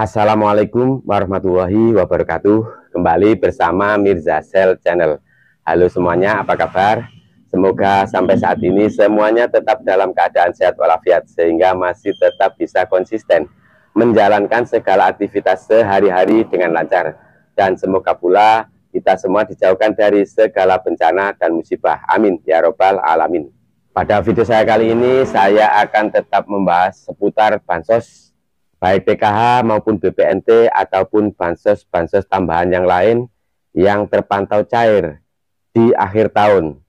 Assalamualaikum warahmatullahi wabarakatuh. Kembali bersama Mirza Sel Channel. Halo semuanya, apa kabar? Semoga sampai saat ini semuanya tetap dalam keadaan sehat walafiat, sehingga masih tetap bisa konsisten menjalankan segala aktivitas sehari-hari dengan lancar. Dan semoga pula kita semua dijauhkan dari segala bencana dan musibah. Amin ya robbal alamin. Pada video saya kali ini, saya akan tetap membahas seputar bansos, baik PKH maupun BPNT ataupun bansos-bansos tambahan yang lain yang terpantau cair di akhir tahun,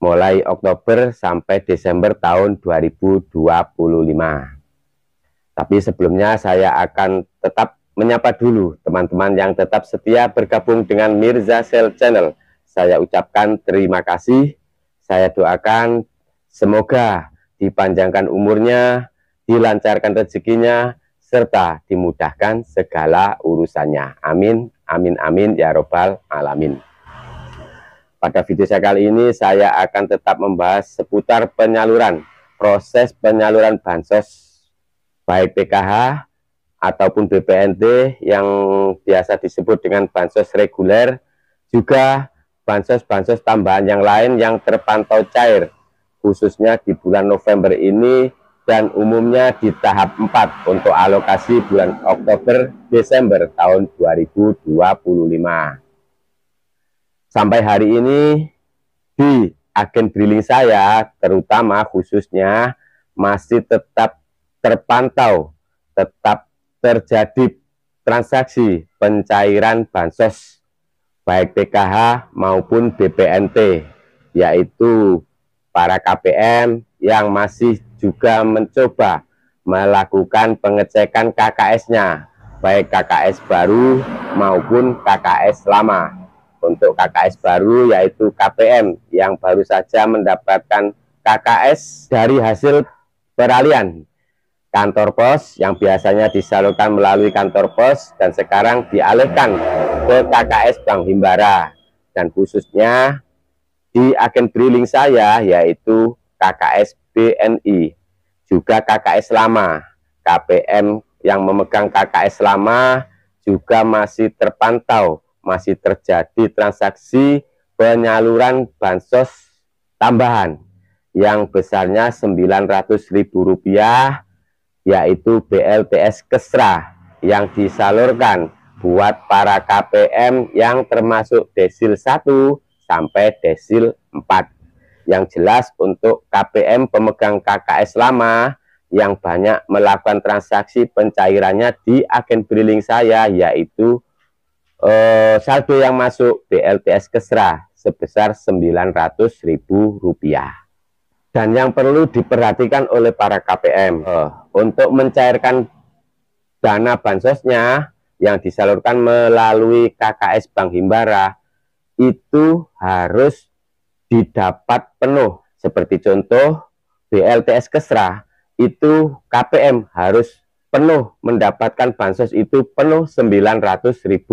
mulai Oktober sampai Desember tahun 2025. Tapi sebelumnya saya akan tetap menyapa dulu teman-teman yang tetap setia bergabung dengan Mirza Sel Channel. Saya ucapkan terima kasih, saya doakan semoga dipanjangkan umurnya, dilancarkan rezekinya, serta dimudahkan segala urusannya. Amin, amin, amin, ya robbal alamin. Pada video saya kali ini, saya akan tetap membahas seputar proses penyaluran bansos, baik PKH ataupun BPNT yang biasa disebut dengan bansos reguler, juga bansos-bansos tambahan yang lain yang terpantau cair, khususnya di bulan November ini, dan umumnya di tahap 4 untuk alokasi bulan Oktober-Desember tahun 2025. Sampai hari ini di agen briling saya, terutama khususnya, masih tetap terpantau, tetap terjadi transaksi pencairan bansos baik PKH maupun BPNT, yaitu para KPM yang masih juga mencoba melakukan pengecekan KKS-nya, baik KKS baru maupun KKS lama. Untuk KKS baru yaitu KPM yang baru saja mendapatkan KKS dari hasil peralihan kantor pos yang biasanya disalurkan melalui kantor pos dan sekarang dialihkan ke KKS Bank Himbara, dan khususnya di agen briling saya yaitu KKS BNI, juga KKS lama. KPM yang memegang KKS lama juga masih terpantau, masih terjadi transaksi penyaluran bansos tambahan yang besarnya Rp900.000, yaitu BLTS Kesra yang disalurkan buat para KPM yang termasuk desil 1 sampai desil 4. Yang jelas untuk KPM pemegang KKS lama yang banyak melakukan transaksi pencairannya di agen briling saya, yaitu saldo yang masuk BLTS Kesra sebesar Rp900.000. Dan yang perlu diperhatikan oleh para KPM untuk mencairkan dana bansosnya yang disalurkan melalui KKS Bank Himbara itu harus didapat penuh. Seperti contoh BLTS Kesra, itu KPM harus penuh mendapatkan bansos itu penuh Rp900.000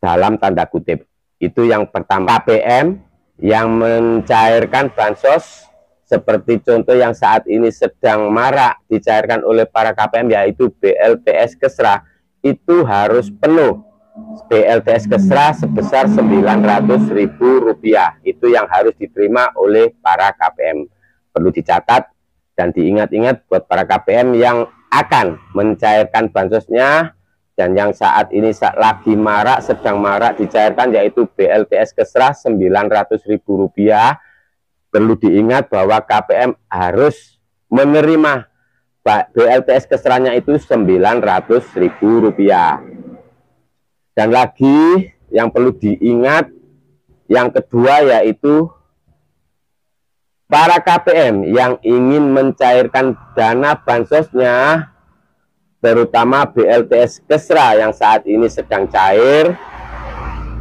dalam tanda kutip. Itu yang pertama. KPM yang mencairkan bansos seperti contoh yang saat ini sedang marak dicairkan oleh para KPM, yaitu BLTS Kesra, itu harus penuh. BLTS Kesra sebesar Rp900.000, itu yang harus diterima oleh para KPM. Perlu dicatat dan diingat-ingat buat para KPM yang akan mencairkan bansosnya dan yang saat ini lagi marak, sedang marak dicairkan, yaitu BLTS Kesra Rp900.000. Perlu diingat bahwa KPM harus menerima BLTS Kesranya itu Rp900.000. Dan lagi yang perlu diingat, yang kedua yaitu para KPM yang ingin mencairkan dana bansosnya, terutama BLTS Kesra yang saat ini sedang cair,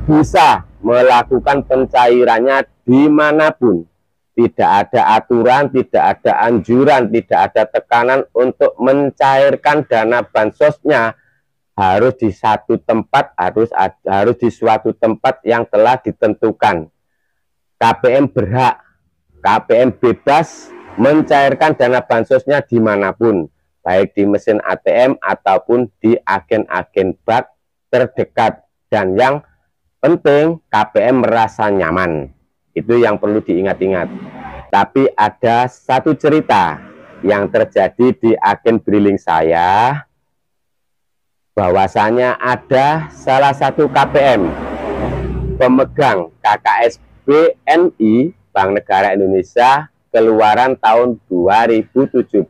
bisa melakukan pencairannya dimanapun. Tidak ada aturan, tidak ada anjuran, tidak ada tekanan untuk mencairkan dana bansosnya harus di satu tempat, harus di suatu tempat yang telah ditentukan. KPM berhak, KPM bebas mencairkan dana bansosnya dimanapun, baik di mesin ATM ataupun di agen-agen bank terdekat. Dan yang penting KPM merasa nyaman. Itu yang perlu diingat-ingat. Tapi ada satu cerita yang terjadi di agen briling saya, bahwasanya ada salah satu KPM pemegang KKS BNI Bank Negara Indonesia keluaran tahun 2017.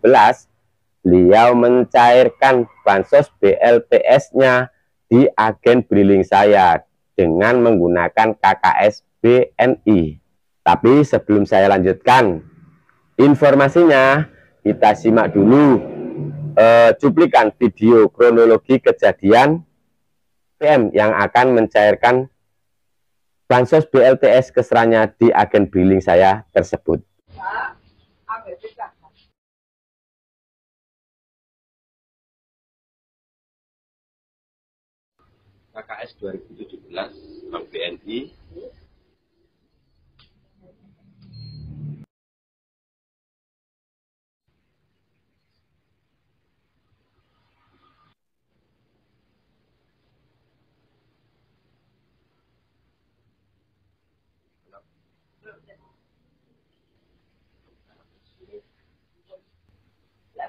Beliau mencairkan bansos BLTS-nya di agen briling saya dengan menggunakan KKS BNI. Tapi sebelum saya lanjutkan informasinya, kita simak dulu cuplikan video kronologi kejadian PM yang akan mencairkan bansos BLTS keserannya di agen briling saya tersebut. KKS 2017 Bank BNI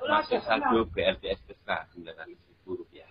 masih saldo BLTS Kesra Rp900.000. Ya,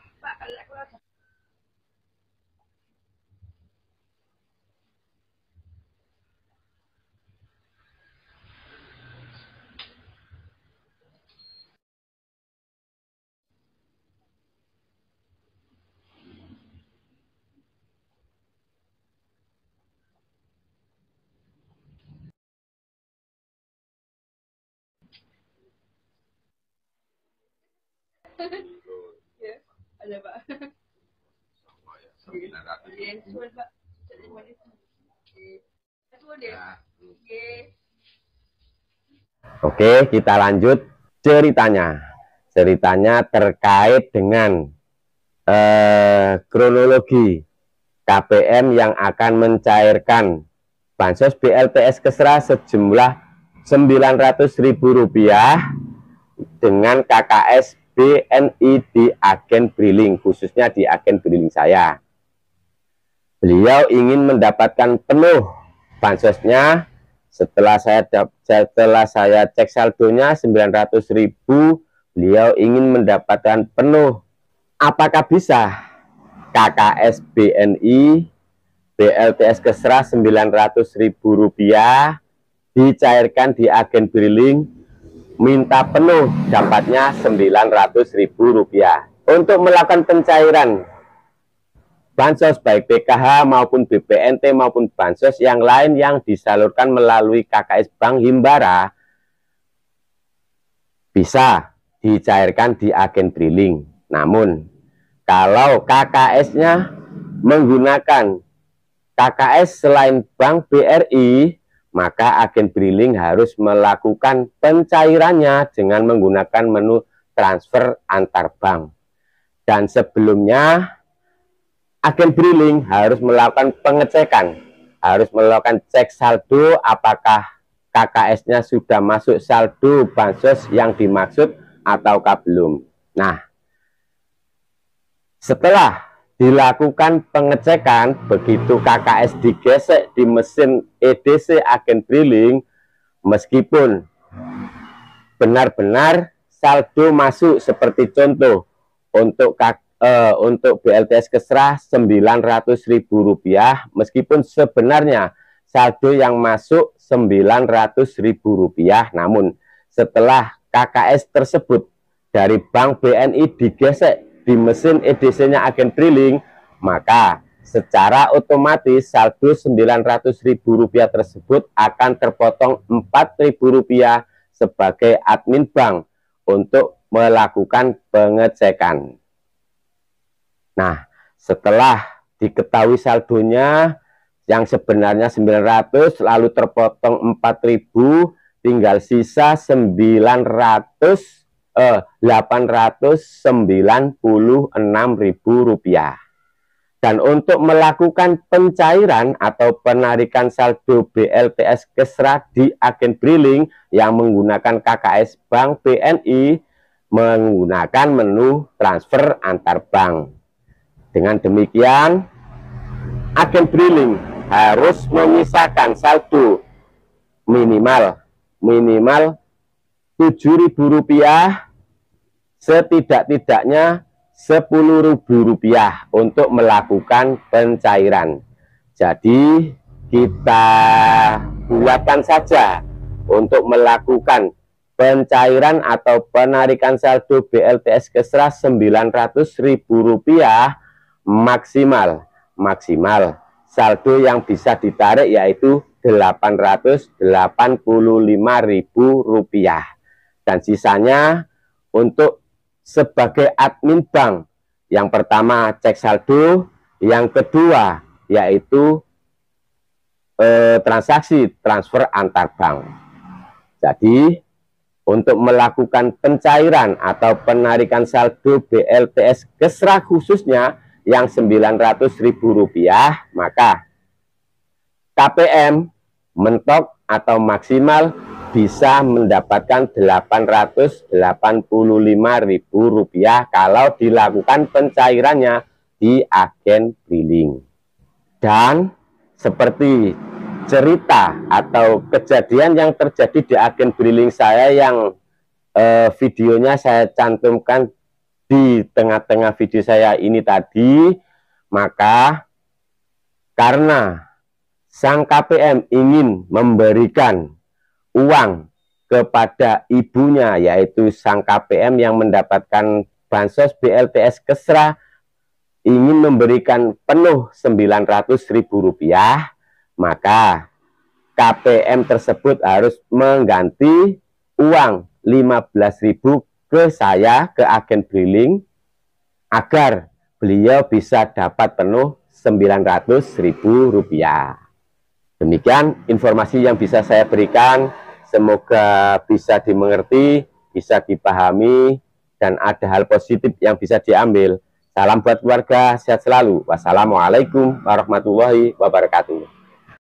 ada Pak. Oke, kita lanjut ceritanya. Ceritanya terkait dengan kronologi KPM yang akan mencairkan bansos BLTS Kesra sejumlah Rp900.000 dengan KKS BNI di agen briling, khususnya di agen briling saya. Beliau ingin mendapatkan penuh bansosnya. Setelah saya cek saldonya 900.000, beliau ingin mendapatkan penuh. Apakah bisa KKS BNI BLTS Kesra Rp900.000 dicairkan di agen briling, minta penuh dapatnya Rp900.000. Untuk melakukan pencairan bansos baik PKH maupun BPNT maupun bansos yang lain yang disalurkan melalui KKS Bank Himbara bisa dicairkan di agen briling. Namun kalau KKS-nya menggunakan KKS selain Bank BRI, maka agen briling harus melakukan pencairannya dengan menggunakan menu transfer antar bank. Dan sebelumnya agen briling harus melakukan pengecekan, harus melakukan cek saldo apakah KKS-nya sudah masuk saldo bansos yang dimaksud ataukah belum. Nah, setelah dilakukan pengecekan, begitu KKS digesek di mesin EDC agen briling, meskipun benar-benar saldo masuk seperti contoh untuk BLTS Kesra Rp900.000, meskipun sebenarnya saldo yang masuk Rp900.000, namun setelah KKS tersebut dari Bank BNI digesek di mesin EDC-nya agen briling, maka secara otomatis saldo Rp900.000 tersebut akan terpotong Rp4.000 sebagai admin bank untuk melakukan pengecekan. Nah, setelah diketahui saldonya yang sebenarnya 900 lalu terpotong 4.000, tinggal sisa 896.000 rupiah. Dan untuk melakukan pencairan atau penarikan saldo BLTS Kesra di agen briling yang menggunakan KKS Bank BNI, menggunakan menu transfer antar bank. Dengan demikian, agen BRILINK harus menyisakan saldo minimal Rp7.000, setidak-tidaknya Rp10.000 untuk melakukan pencairan. Jadi kita buatkan saja untuk melakukan pencairan atau penarikan saldo BLTS Kesra Rp900.000 maksimal saldo yang bisa ditarik yaitu Rp885.000, dan sisanya untuk sebagai admin bank. Yang pertama cek saldo, yang kedua yaitu transaksi transfer antar bank. Jadi untuk melakukan pencairan atau penarikan saldo BLTS Kesra khususnya yang Rp900.000, maka KPM mentok atau maksimal bisa mendapatkan Rp885.000 kalau dilakukan pencairannya di agen BRILINK. Dan seperti cerita atau kejadian yang terjadi di agen BRILINK saya yang videonya saya cantumkan di tengah-tengah video saya ini tadi, maka karena sang KPM ingin memberikan uang kepada ibunya, yaitu sang KPM yang mendapatkan bansos BLTS Kesra ingin memberikan penuh Rp900.000, maka KPM tersebut harus mengganti uang Rp15.000 ke saya, ke agen BRILINK, agar beliau bisa dapat penuh Rp900.000. Demikian informasi yang bisa saya berikan, semoga bisa dimengerti, bisa dipahami, dan ada hal positif yang bisa diambil. Salam buat keluarga, sehat selalu. Wassalamualaikum warahmatullahi wabarakatuh.